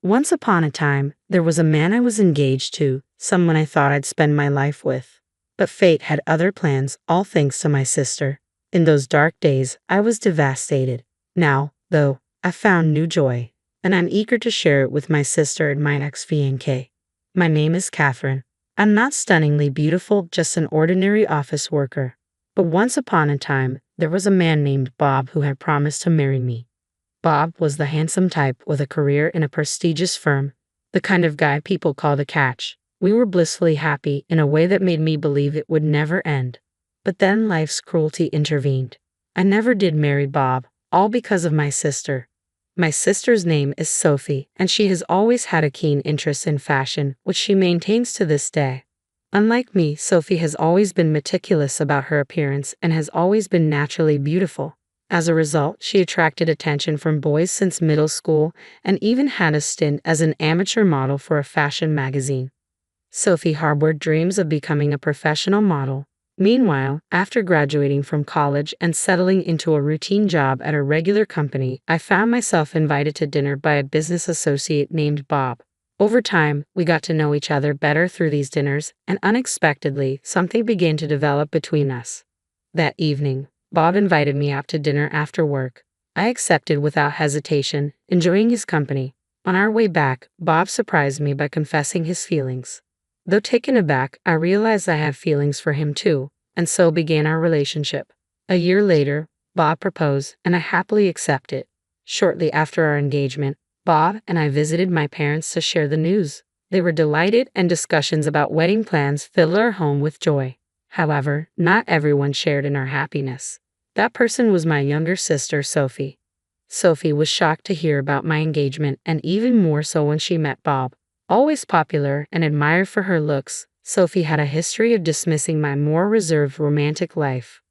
Once upon a time, there was a man I was engaged to, someone I thought I'd spend my life with. But fate had other plans, all thanks to my sister. In those dark days, I was devastated. Now, though, I found new joy, and I'm eager to share it with my sister and my ex-fiancé. My name is Catherine. I'm not stunningly beautiful, just an ordinary office worker. But once upon a time, there was a man named Bob who had promised to marry me. Bob was the handsome type with a career in a prestigious firm, the kind of guy people call the catch. We were blissfully happy in a way that made me believe it would never end. But then life's cruelty intervened. I never did marry Bob, all because of my sister. My sister's name is Sophie, and she has always had a keen interest in fashion, which she maintains to this day. Unlike me, Sophie has always been meticulous about her appearance and has always been naturally beautiful. As a result, she attracted attention from boys since middle school and even had a stint as an amateur model for a fashion magazine. Sophie harbored dreams of becoming a professional model. Meanwhile, after graduating from college and settling into a routine job at a regular company, I found myself invited to dinner by a business associate named Bob. Over time, we got to know each other better through these dinners, and unexpectedly, something began to develop between us. That evening, Bob invited me out to dinner after work. I accepted without hesitation, enjoying his company. On our way back, Bob surprised me by confessing his feelings. Though taken aback, I realized I had feelings for him too, and so began our relationship. A year later, Bob proposed, and I happily accepted. Shortly after our engagement, Bob and I visited my parents to share the news. They were delighted, and discussions about wedding plans filled our home with joy. However, not everyone shared in our happiness. That person was my younger sister, Sophie. Sophie was shocked to hear about my engagement, and even more so when she met Bob. Always popular and admired for her looks, Sophie had a history of dismissing my more reserved romantic life.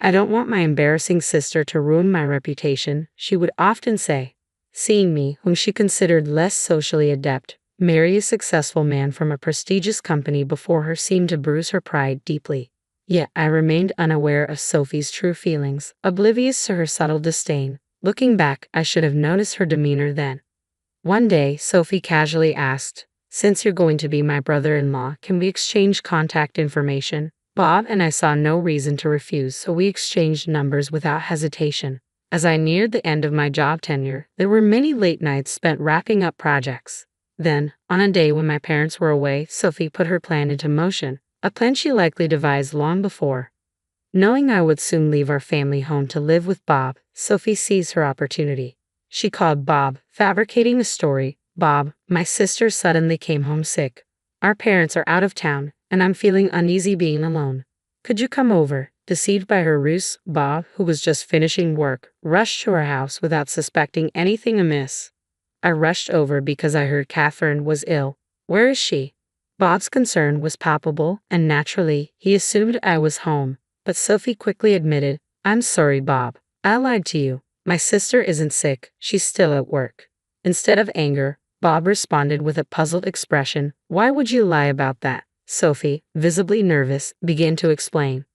"I don't want my embarrassing sister to ruin my reputation," she would often say. Seeing me, whom she considered less socially adept, marry a successful man from a prestigious company before her seemed to bruise her pride deeply. Yet I remained unaware of Sophie's true feelings, oblivious to her subtle disdain. Looking back, I should have noticed her demeanor then. One day, Sophie casually asked, "Since you're going to be my brother-in-law, can we exchange contact information?" Bob and I saw no reason to refuse, so we exchanged numbers without hesitation. As I neared the end of my job tenure, there were many late nights spent wrapping up projects. Then, on a day when my parents were away, Sophie put her plan into motion, a plan she likely devised long before. Knowing I would soon leave our family home to live with Bob, Sophie seized her opportunity. She called Bob, fabricating a story. "Bob, my sister suddenly came home sick. Our parents are out of town, and I'm feeling uneasy being alone. Could you come over?" Deceived by her ruse, Bob, who was just finishing work, rushed to our house without suspecting anything amiss. I rushed over because I heard Catherine was ill. "Where is she?" Bob's concern was palpable, and naturally, he assumed I was home. But Sophie quickly admitted, "I'm sorry, Bob. I lied to you. My sister isn't sick, she's still at work." Instead of anger, Bob responded with a puzzled expression. "Why would you lie about that?" Sophie, visibly nervous, began to explain.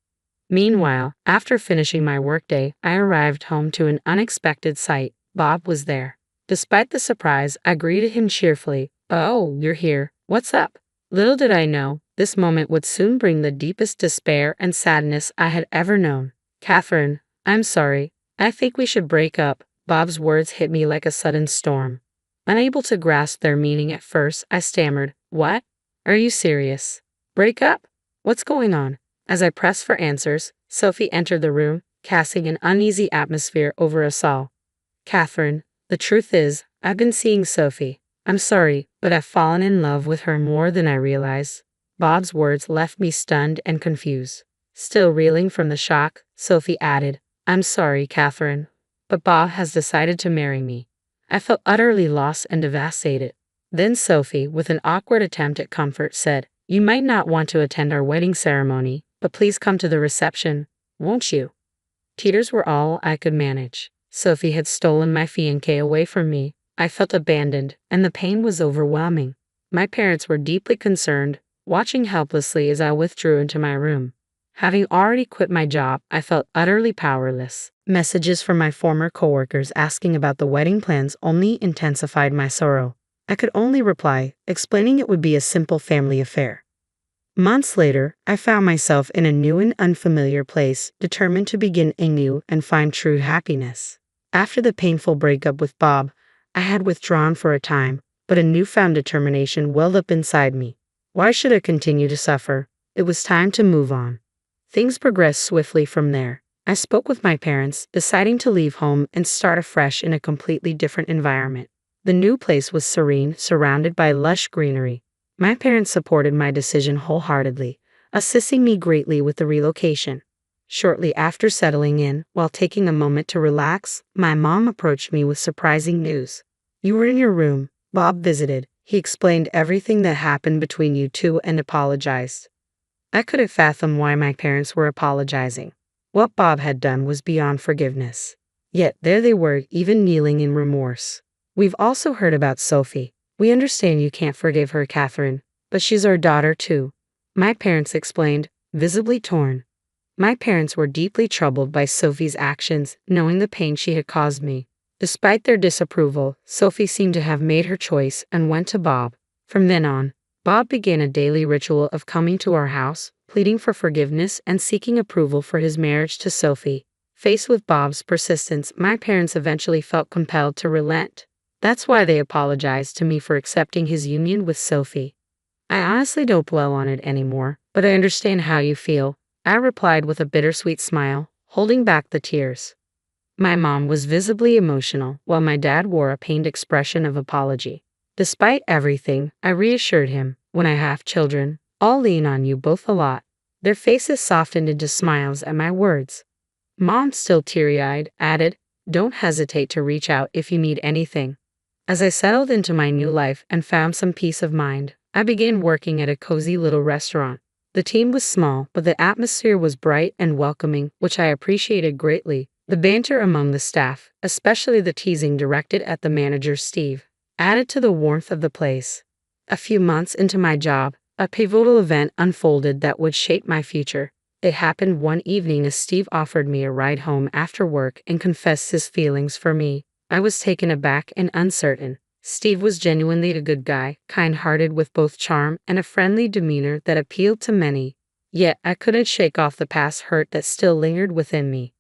Meanwhile, after finishing my workday, I arrived home to an unexpected sight. Bob was there. Despite the surprise, I greeted him cheerfully. "Oh, you're here. What's up?" Little did I know, this moment would soon bring the deepest despair and sadness I had ever known. "Catherine, I'm sorry. I think we should break up." Bob's words hit me like a sudden storm. Unable to grasp their meaning at first, I stammered, "What? Are you serious? Break up? What's going on?" As I pressed for answers, Sophie entered the room, casting an uneasy atmosphere over us all. "Catherine, the truth is, I've been seeing Sophie. I'm sorry, but I've fallen in love with her more than I realized." Bob's words left me stunned and confused. Still reeling from the shock, Sophie added, "I'm sorry, Catherine, but Bob has decided to marry me." I felt utterly lost and devastated. Then Sophie, with an awkward attempt at comfort, said, "You might not want to attend our wedding ceremony, but please come to the reception, won't you?" Tears were all I could manage. Sophie had stolen my fiancé away from me. I felt abandoned, and the pain was overwhelming. My parents were deeply concerned, watching helplessly as I withdrew into my room. Having already quit my job, I felt utterly powerless. Messages from my former coworkers asking about the wedding plans only intensified my sorrow. I could only reply, explaining it would be a simple family affair. Months later, I found myself in a new and unfamiliar place, determined to begin anew and find true happiness. After the painful breakup with Bob, I had withdrawn for a time, but a newfound determination welled up inside me. Why should I continue to suffer? It was time to move on. Things progressed swiftly from there. I spoke with my parents, deciding to leave home and start afresh in a completely different environment. The new place was serene, surrounded by lush greenery. My parents supported my decision wholeheartedly, assisting me greatly with the relocation. Shortly after settling in, while taking a moment to relax, my mom approached me with surprising news. "You were in your room. Bob visited. He explained everything that happened between you two and apologized." I couldn't fathom why my parents were apologizing. What Bob had done was beyond forgiveness. Yet there they were, even kneeling in remorse. "We've also heard about Sophie. We understand you can't forgive her, Catherine, but she's our daughter too," my parents explained, visibly torn. My parents were deeply troubled by Sophie's actions, knowing the pain she had caused me. Despite their disapproval, Sophie seemed to have made her choice and went to Bob. From then on, Bob began a daily ritual of coming to our house, pleading for forgiveness and seeking approval for his marriage to Sophie. Faced with Bob's persistence, my parents eventually felt compelled to relent. That's why they apologized to me for accepting his union with Sophie. "I honestly don't dwell on it anymore, but I understand how you feel," I replied with a bittersweet smile, holding back the tears. My mom was visibly emotional, while my dad wore a pained expression of apology. Despite everything, I reassured him, "When I have children, I'll lean on you both a lot." Their faces softened into smiles at my words. Mom, still teary-eyed, added, "Don't hesitate to reach out if you need anything." As I settled into my new life and found some peace of mind, I began working at a cozy little restaurant. The team was small, but the atmosphere was bright and welcoming, which I appreciated greatly. The banter among the staff, especially the teasing directed at the manager Steve, added to the warmth of the place. A few months into my job, a pivotal event unfolded that would shape my future. It happened one evening as Steve offered me a ride home after work and confessed his feelings for me. I was taken aback and uncertain. Steve was genuinely a good guy, kind-hearted with both charm and a friendly demeanor that appealed to many. Yet I couldn't shake off the past hurt that still lingered within me.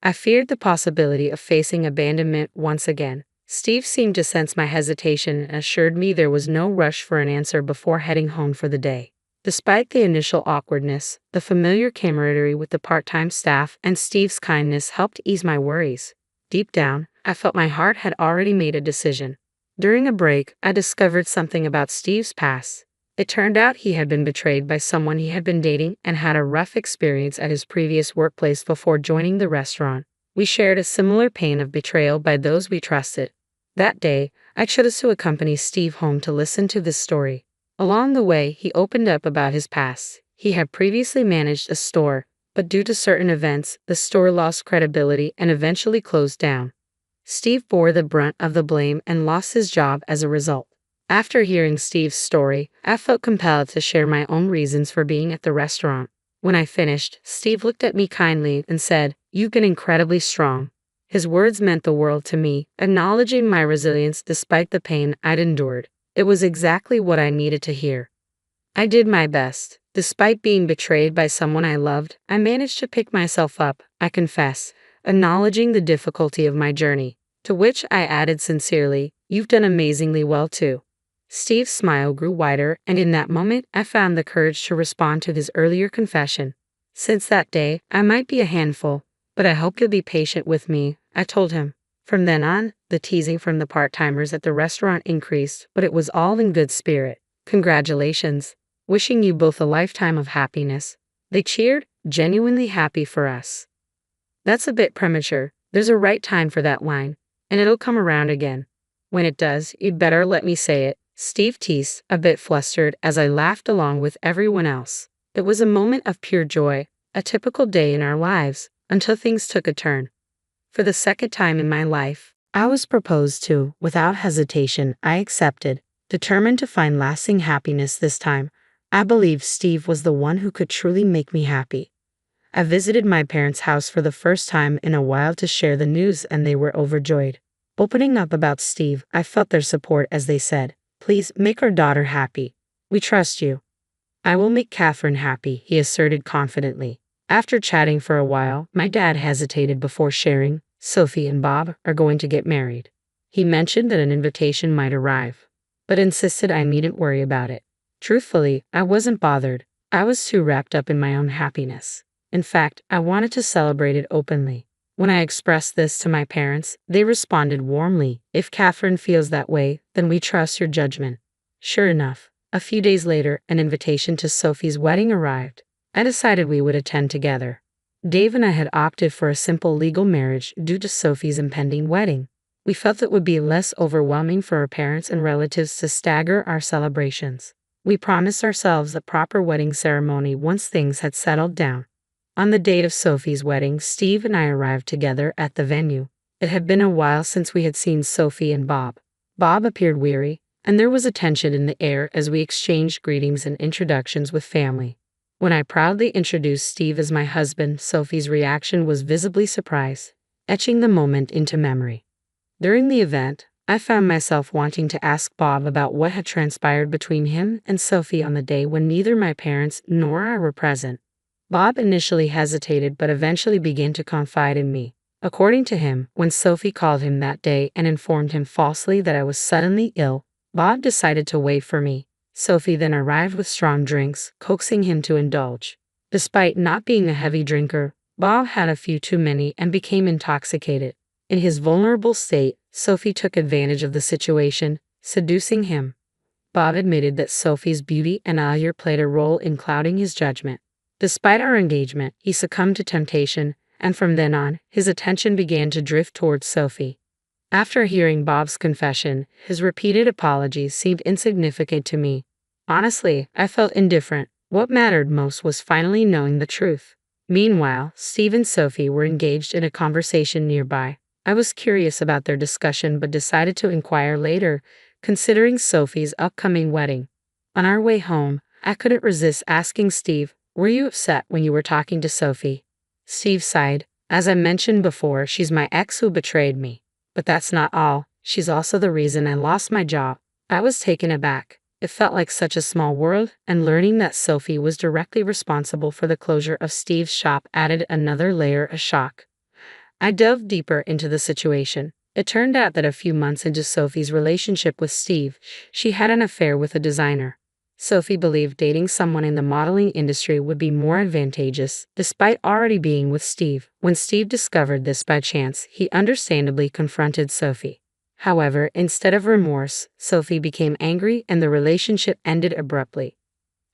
I feared the possibility of facing abandonment once again. Steve seemed to sense my hesitation and assured me there was no rush for an answer before heading home for the day. Despite the initial awkwardness, the familiar camaraderie with the part-time staff and Steve's kindness helped ease my worries. Deep down, I felt my heart had already made a decision. During a break, I discovered something about Steve's past. It turned out he had been betrayed by someone he had been dating and had a rough experience at his previous workplace before joining the restaurant. We shared a similar pain of betrayal by those we trusted. That day, I chose to accompany Steve home to listen to this story. Along the way, he opened up about his past. He had previously managed a store, but due to certain events, the store lost credibility and eventually closed down. Steve bore the brunt of the blame and lost his job as a result. After hearing Steve's story, I felt compelled to share my own reasons for being at the restaurant. When I finished, Steve looked at me kindly and said, "You've been incredibly strong." His words meant the world to me, acknowledging my resilience despite the pain I'd endured. It was exactly what I needed to hear. I did my best. Despite being betrayed by someone I loved, I managed to pick myself up, I confess, acknowledging the difficulty of my journey. To which I added sincerely, "You've done amazingly well too." Steve's smile grew wider, and in that moment, I found the courage to respond to his earlier confession. "Since that day, I might be a handful, but I hope you'll be patient with me," I told him. From then on, the teasing from the part-timers at the restaurant increased, but it was all in good spirit. "Congratulations. Wishing you both a lifetime of happiness." They cheered, genuinely happy for us. "That's a bit premature. There's a right time for that line, and it'll come around again. When it does, you'd better let me say it," Steve teased, a bit flustered as I laughed along with everyone else. It was a moment of pure joy, a typical day in our lives, until things took a turn. For the second time in my life, I was proposed to. Without hesitation, I accepted, determined to find lasting happiness this time. I believed Steve was the one who could truly make me happy. I visited my parents' house for the first time in a while to share the news, and they were overjoyed. Opening up about Steve, I felt their support as they said, "Please make our daughter happy. We trust you." "I will make Catherine happy," he asserted confidently. After chatting for a while, my dad hesitated before sharing, "Sophie and Bob are going to get married." He mentioned that an invitation might arrive, but insisted I needn't worry about it. Truthfully, I wasn't bothered. I was too wrapped up in my own happiness. In fact, I wanted to celebrate it openly. When I expressed this to my parents, they responded warmly, "If Catherine feels that way, then we trust your judgment." Sure enough, a few days later, an invitation to Sophie's wedding arrived. I decided we would attend together. Dave and I had opted for a simple legal marriage due to Sophie's impending wedding. We felt it would be less overwhelming for our parents and relatives to stagger our celebrations. We promised ourselves a proper wedding ceremony once things had settled down. On the date of Sophie's wedding, Steve and I arrived together at the venue. It had been a while since we had seen Sophie and Bob. Bob appeared weary, and there was a tension in the air as we exchanged greetings and introductions with family. When I proudly introduced Steve as my husband, Sophie's reaction was visibly surprised, etching the moment into memory. During the event, I found myself wanting to ask Bob about what had transpired between him and Sophie on the day when neither my parents nor I were present. Bob initially hesitated but eventually began to confide in me. According to him, when Sophie called him that day and informed him falsely that I was suddenly ill, Bob decided to wait for me. Sophie then arrived with strong drinks, coaxing him to indulge. Despite not being a heavy drinker, Bob had a few too many and became intoxicated. In his vulnerable state, Sophie took advantage of the situation, seducing him. Bob admitted that Sophie's beauty and allure played a role in clouding his judgment. Despite our engagement, he succumbed to temptation, and from then on, his attention began to drift towards Sophie. After hearing Bob's confession, his repeated apologies seemed insignificant to me. Honestly, I felt indifferent. What mattered most was finally knowing the truth. Meanwhile, Steve and Sophie were engaged in a conversation nearby. I was curious about their discussion but decided to inquire later, considering Sophie's upcoming wedding. On our way home, I couldn't resist asking Steve, "Were you upset when you were talking to Sophie?" Steve sighed. "As I mentioned before, she's my ex who betrayed me. But that's not all. She's also the reason I lost my job." I was taken aback. It felt like such a small world, and learning that Sophie was directly responsible for the closure of Steve's shop added another layer of shock. I dove deeper into the situation. It turned out that a few months into Sophie's relationship with Steve, she had an affair with a designer. Sophie believed dating someone in the modeling industry would be more advantageous, despite already being with Steve. When Steve discovered this by chance, he understandably confronted Sophie. However, instead of remorse, Sophie became angry and the relationship ended abruptly.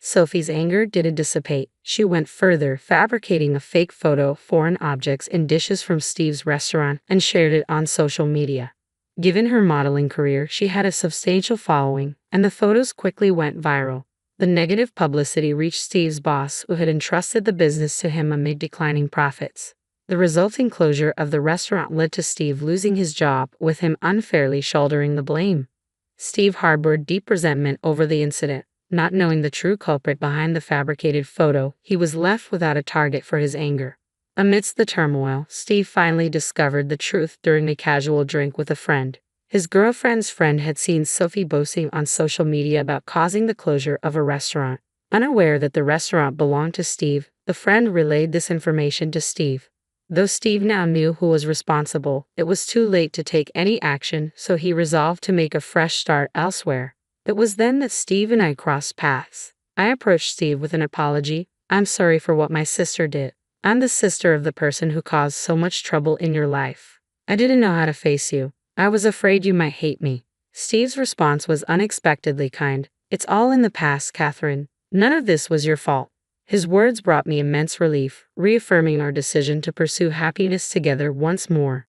Sophie's anger didn't dissipate. She went further, fabricating a fake photo of foreign objects and dishes from Steve's restaurant and shared it on social media. Given her modeling career, she had a substantial following, and the photos quickly went viral. The negative publicity reached Steve's boss, who had entrusted the business to him amid declining profits. The resulting closure of the restaurant led to Steve losing his job, with him unfairly shouldering the blame. Steve harbored deep resentment over the incident. Not knowing the true culprit behind the fabricated photo, he was left without a target for his anger. Amidst the turmoil, Steve finally discovered the truth during a casual drink with a friend. His girlfriend's friend had seen Sophie boasting on social media about causing the closure of a restaurant. Unaware that the restaurant belonged to Steve, the friend relayed this information to Steve. Though Steve now knew who was responsible, it was too late to take any action, so he resolved to make a fresh start elsewhere. It was then that Steve and I crossed paths. I approached Steve with an apology. "I'm sorry for what my sister did. I'm the sister of the person who caused so much trouble in your life. I didn't know how to face you. I was afraid you might hate me." Steve's response was unexpectedly kind. "It's all in the past, Catherine. None of this was your fault." His words brought me immense relief, reaffirming our decision to pursue happiness together once more.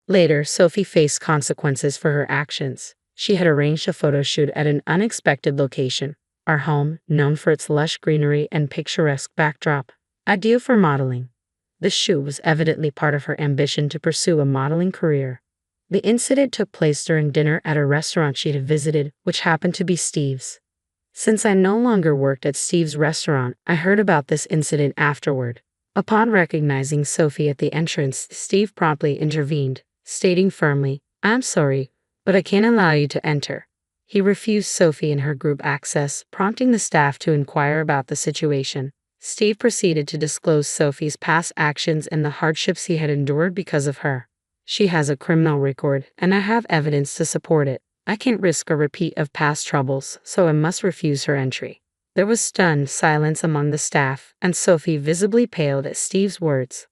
Later, Sophie faced consequences for her actions. She had arranged a photo shoot at an unexpected location, our home, known for its lush greenery and picturesque backdrop, ideal for modeling. The shoot was evidently part of her ambition to pursue a modeling career. The incident took place during dinner at a restaurant she had visited, which happened to be Steve's. Since I no longer worked at Steve's restaurant, I heard about this incident afterward. Upon recognizing Sophie at the entrance, Steve promptly intervened, stating firmly, I'm sorry, but I can't allow you to enter. He refused Sophie and her group access, prompting the staff to inquire about the situation. Steve proceeded to disclose Sophie's past actions and the hardships he had endured because of her. She has a criminal record, and I have evidence to support it. I can't risk a repeat of past troubles, so I must refuse her entry. There was stunned silence among the staff, and Sophie visibly paled at Steve's words.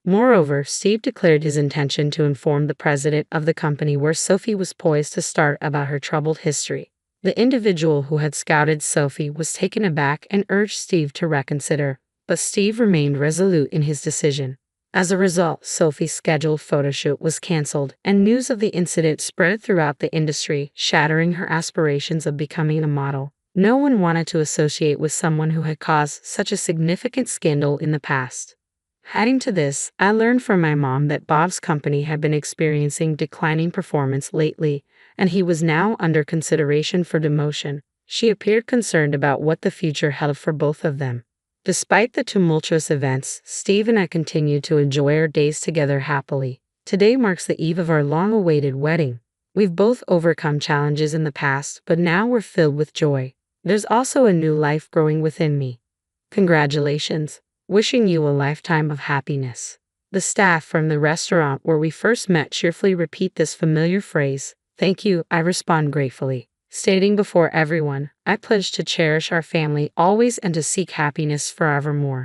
Moreover, Steve declared his intention to inform the president of the company where Sophie was poised to start about her troubled history. The individual who had scouted Sophie was taken aback and urged Steve to reconsider, but Steve remained resolute in his decision. As a result, Sophie's scheduled photoshoot was canceled, and news of the incident spread throughout the industry, shattering her aspirations of becoming a model. No one wanted to associate with someone who had caused such a significant scandal in the past. Adding to this, I learned from my mom that Bob's company had been experiencing declining performance lately, and he was now under consideration for demotion. She appeared concerned about what the future held for both of them. Despite the tumultuous events, Steve and I continued to enjoy our days together happily. Today marks the eve of our long-awaited wedding. We've both overcome challenges in the past, but now we're filled with joy. There's also a new life growing within me. Congratulations. Wishing you a lifetime of happiness. The staff from the restaurant where we first met cheerfully repeat this familiar phrase. Thank you, I respond gratefully, stating before everyone, I pledge to cherish our family always and to seek happiness forevermore.